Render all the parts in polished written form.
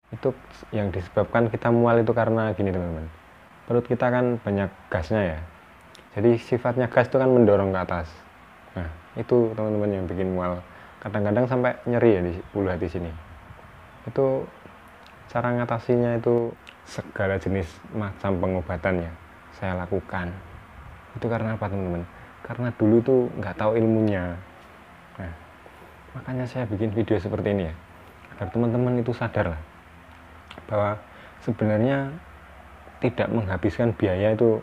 Itu yang disebabkan kita mual itu karena gini teman-teman, perut kita kan banyak gasnya ya, jadi sifatnya gas itu kan mendorong ke atas. Nah itu teman-teman yang bikin mual, kadang-kadang sampai nyeri ya di ulu hati sini. Itu cara ngatasinya itu segala jenis macam pengobatan ya saya lakukan. Itu karena apa teman-teman? Karena dulu tuh nggak tahu ilmunya. Nah makanya saya bikin video seperti ini ya, agar teman-teman itu sadar lah bahwa sebenarnya tidak menghabiskan biaya itu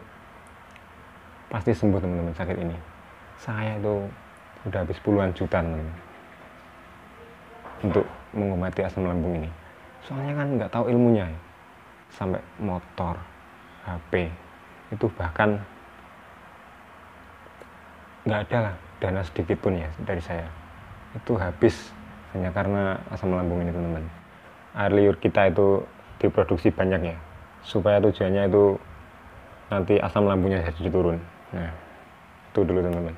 pasti sembuh teman-teman sakit ini. Saya itu udah habis puluhan juta teman-teman untuk mengobati asam lambung ini. Soalnya kan nggak tahu ilmunya ya. Sampai motor, HP itu bahkan nggak ada lah dana sedikit pun ya dari saya. Itu habis hanya karena asam lambung ini teman-teman. Air liur kita itu diproduksi banyak ya, supaya tujuannya itu nanti asam lambungnya jadi turun. Nah itu dulu teman-teman.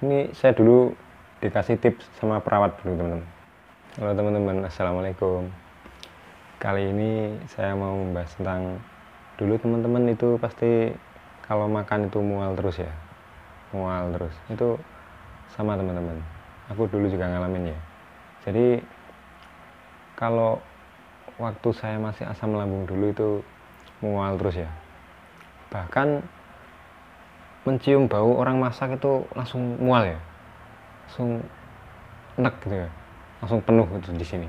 Ini saya dulu dikasih tips sama perawat dulu teman-teman. Halo teman-teman, assalamualaikum. Kali ini saya mau membahas tentang, dulu teman-teman itu pasti kalau makan itu mual terus ya, mual terus. Itu sama teman-teman, aku dulu juga ngalamin ya. Jadi kalau waktu saya masih asam lambung dulu itu mual terus ya, bahkan mencium bau orang masak itu langsung mual ya, langsung enek gitu ya, langsung penuh gitu di sini.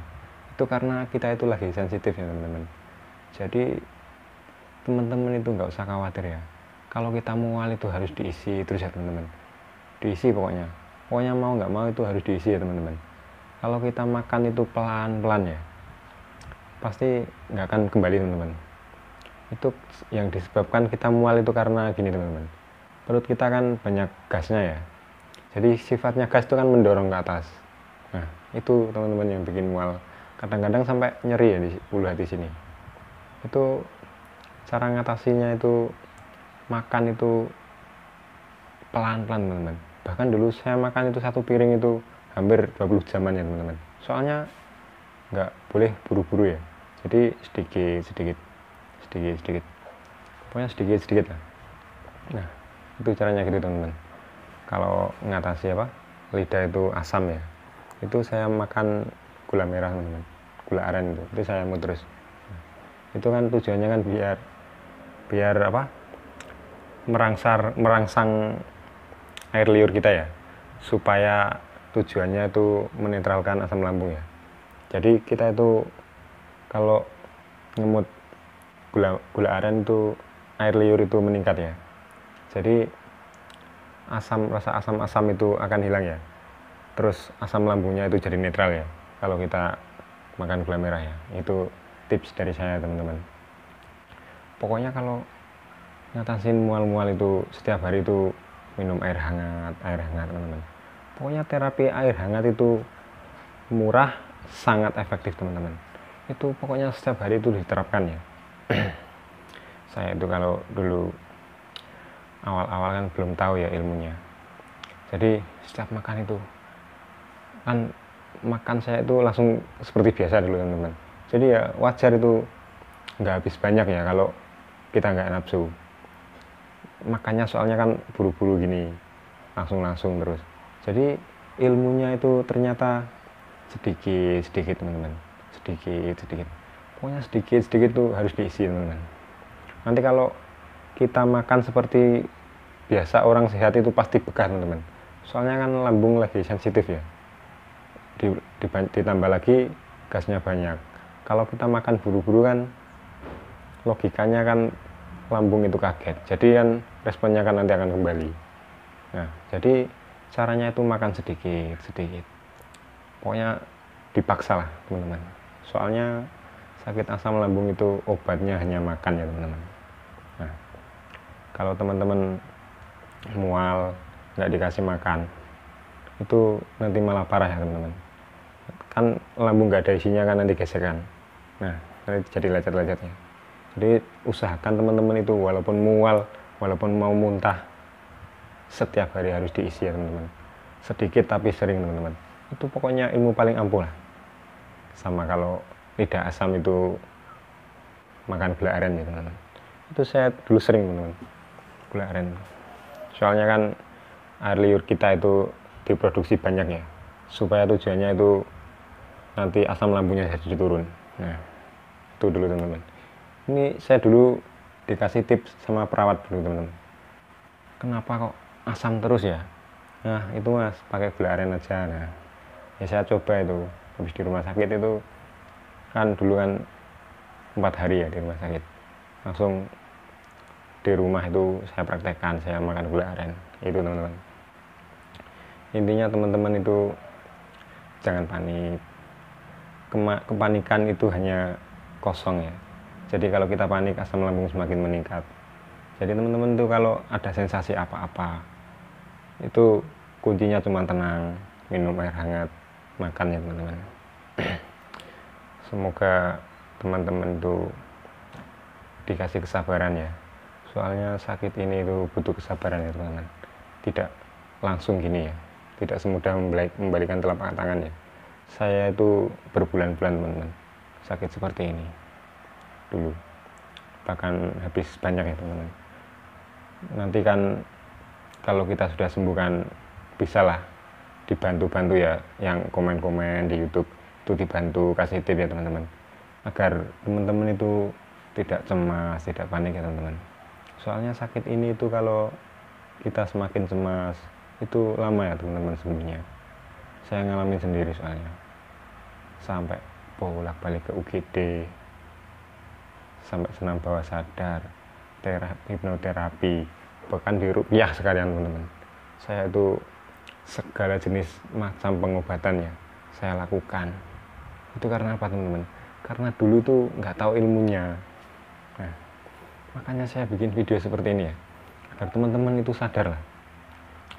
Itu karena kita itu lagi sensitif ya teman-teman. Jadi teman-teman itu nggak usah khawatir ya, kalau kita mual itu harus diisi terus ya teman-teman, diisi pokoknya mau nggak mau itu harus diisi ya teman-teman. Kalau kita makan itu pelan-pelan ya, pasti nggak akan kembali teman-teman. Itu yang disebabkan kita mual itu karena gini teman-teman, perut kita kan banyak gasnya ya, jadi sifatnya gas itu kan mendorong ke atas. Nah itu teman-teman yang bikin mual, kadang-kadang sampai nyeri ya di ulu hati sini. Itu cara ngatasinya itu makan itu pelan-pelan teman-teman. Bahkan dulu saya makan itu satu piring itu hampir 20 jaman ya teman-teman. Soalnya nggak boleh buru-buru ya, jadi sedikit pokoknya sedikit lah. Nah itu caranya gitu teman-teman. Kalau ngatasi apa, lidah itu asam ya, itu saya makan gula merah teman-teman, gula aren itu saya mau terus. Nah, itu kan tujuannya kan biar apa, merangsang air liur kita ya, supaya tujuannya itu menetralkan asam lambung ya. Jadi kita itu kalau ngemut gula aren itu air liur itu meningkat ya, jadi rasa asam itu akan hilang ya, terus asam lambungnya itu jadi netral ya kalau kita makan gula merah ya. Itu tips dari saya teman-teman. Pokoknya kalau ngatasin mual-mual itu setiap hari itu minum air hangat teman-teman. Pokoknya terapi air hangat itu murah, sangat efektif teman-teman. Itu pokoknya setiap hari itu diterapkan ya. Saya itu kalau dulu awal-awal kan belum tahu ya ilmunya, jadi setiap makan itu kan makan saya itu langsung seperti biasa dulu teman-teman. Jadi ya wajar itu nggak habis banyak ya kalau kita nggak nafsu makannya, soalnya kan buru-buru gini, langsung terus. Jadi ilmunya itu ternyata sedikit teman-teman, sedikit pokoknya sedikit tuh harus diisi teman-teman. Nanti kalau kita makan seperti biasa orang sehat itu pasti bekah teman-teman, soalnya kan lambung lagi sensitif ya, ditambah lagi gasnya banyak. Kalau kita makan buru-buru kan logikanya kan lambung itu kaget, jadi kan responnya kan nanti akan kembali. Nah jadi caranya itu makan sedikit pokoknya dipaksa lah teman-teman, soalnya sakit asam lambung itu obatnya hanya makan ya teman-teman. Nah kalau teman-teman mual nggak dikasih makan itu nanti malah parah ya teman-teman, kan lambung nggak ada isinya kan, nanti gesekan. Nah nanti jadi lecet-lecetnya. Jadi usahakan teman-teman itu walaupun mual, walaupun mau muntah, setiap hari harus diisi ya teman-teman, sedikit tapi sering teman-teman. Itu pokoknya ilmu paling ampuh lah. Sama kalau lidah asam itu makan gula aren ya teman-teman. Itu saya dulu sering teman-teman, gula aren. Soalnya kan air liur kita itu diproduksi banyak ya, supaya tujuannya itu nanti asam lambungnya jadi turun. Nah itu dulu teman-teman. Ini saya dulu dikasih tips sama perawat dulu teman-teman, kenapa kok asam terus ya. Nah itu mas, pakai gula aren aja. Nah ya saya coba itu, habis di rumah sakit itu kan dulu kan 4 hari ya di rumah sakit, langsung di rumah itu saya praktekkan, saya makan gula aren itu teman-teman. Intinya teman-teman itu jangan panik. Kepanikan itu hanya kosong ya. Jadi kalau kita panik, asam lambung semakin meningkat. Jadi teman-teman itu kalau ada sensasi apa-apa, itu kuncinya cuma tenang, minum air hangat, makan ya teman-teman. Semoga teman-teman itu dikasih kesabaran ya. Soalnya sakit ini itu butuh kesabaran ya teman-teman. Tidak langsung gini ya, tidak semudah membalikan telapak tangan ya. Saya itu berbulan-bulan teman-teman sakit seperti ini dulu, bahkan habis banyak ya teman-teman. Nanti kan kalau kita sudah sembuh kan bisalah dibantu-bantu ya, yang komen-komen di YouTube itu dibantu, kasih tip ya teman-teman, agar teman-teman itu tidak cemas, tidak panik ya teman-teman. Soalnya sakit ini itu kalau kita semakin cemas itu lama ya teman-teman sembuhnya. Saya ngalamin sendiri soalnya, sampai bolak-balik ke UGD, sampai senam bawah sadar, hipnoterapi, bahkan di rupiah sekalian teman-teman. Saya itu segala jenis macam pengobatannya saya lakukan. Itu karena apa teman-teman? Karena dulu tuh nggak tahu ilmunya. Nah, makanya saya bikin video seperti ini ya, agar teman-teman itu sadar lah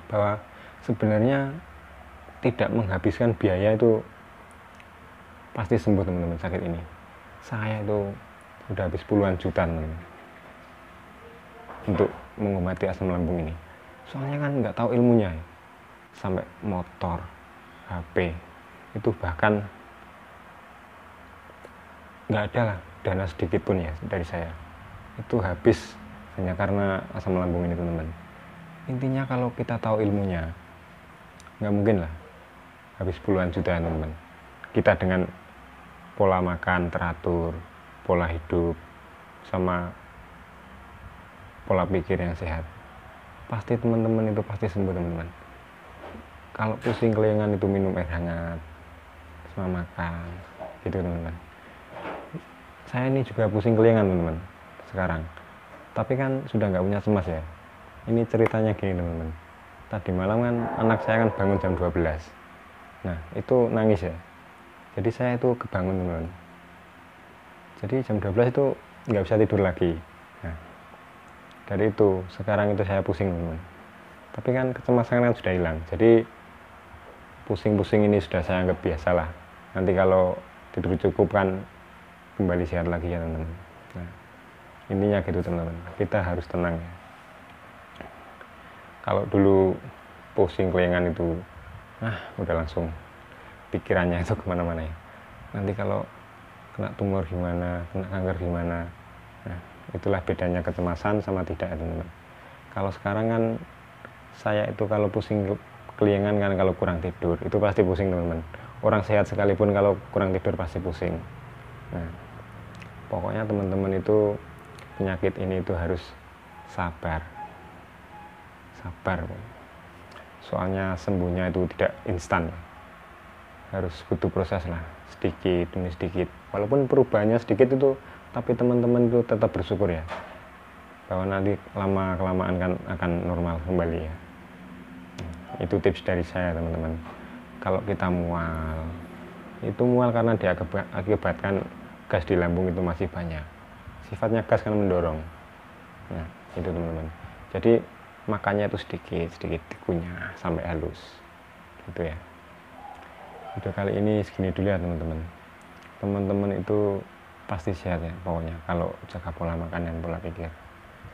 bahwa sebenarnya tidak menghabiskan biaya itu pasti sembuh teman-teman sakit ini. Saya itu udah habis puluhan juta teman-teman untuk mengobati asam lambung ini. Soalnya kan nggak tahu ilmunya ya. Sampai motor, HP itu bahkan nggak ada lah dana sedikit pun ya dari saya. Itu habis hanya karena asam lambung ini teman-teman. Intinya kalau kita tahu ilmunya, nggak mungkin lah habis puluhan juta teman-teman. Kita dengan pola makan teratur, pola hidup, sama pola pikir yang sehat, pasti teman-teman itu pasti sembuh teman-teman. Kalau pusing kelingan itu minum air hangat, sama makan gitu teman-teman. Saya ini juga pusing kelingan teman-teman sekarang, tapi kan sudah nggak punya cemas ya. Ini ceritanya gini teman-teman, tadi malam kan anak saya kan bangun jam 12. Nah itu nangis ya, jadi saya itu kebangun teman-teman. Jadi jam 12 itu nggak bisa tidur lagi. Nah dari itu sekarang itu saya pusing teman-teman, tapi kan kecemasan kan sudah hilang. Jadi pusing-pusing ini sudah saya anggap biasa lah. Nanti kalau tidur cukup kan kembali sehat lagi ya teman-teman. Nah intinya gitu teman-teman, kita harus tenang ya. Kalau dulu pusing kelingan itu udah langsung pikirannya itu kemana-mana ya. Nanti kalau kena tumor gimana, kena kanker gimana. Nah itulah bedanya kecemasan sama tidak ya teman-teman. Kalau sekarang kan saya itu kalau pusing kelingan kan kalau kurang tidur itu pasti pusing teman-teman. Orang sehat sekalipun kalau kurang tidur pasti pusing. Nah pokoknya teman-teman itu penyakit ini itu harus sabar. Soalnya sembuhnya itu tidak instan, harus butuh proses lah, sedikit demi sedikit. Walaupun perubahannya sedikit itu, tapi teman-teman itu tetap bersyukur ya, bahwa nanti lama kelamaan kan akan normal kembali ya. Itu tips dari saya teman-teman. Kalau kita mual, itu mual karena diakibatkan gas di lambung itu masih banyak. Sifatnya gas kan mendorong. Nah itu teman-teman. Jadi makannya itu sedikit dikunyah sampai halus gitu ya. Video kali ini segini dulu ya teman-teman. Teman-teman itu pasti sehat ya pokoknya kalau jaga pola makan dan pola pikir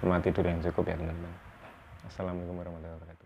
sama tidur yang cukup ya teman-teman. Assalamualaikum warahmatullahi wabarakatuh.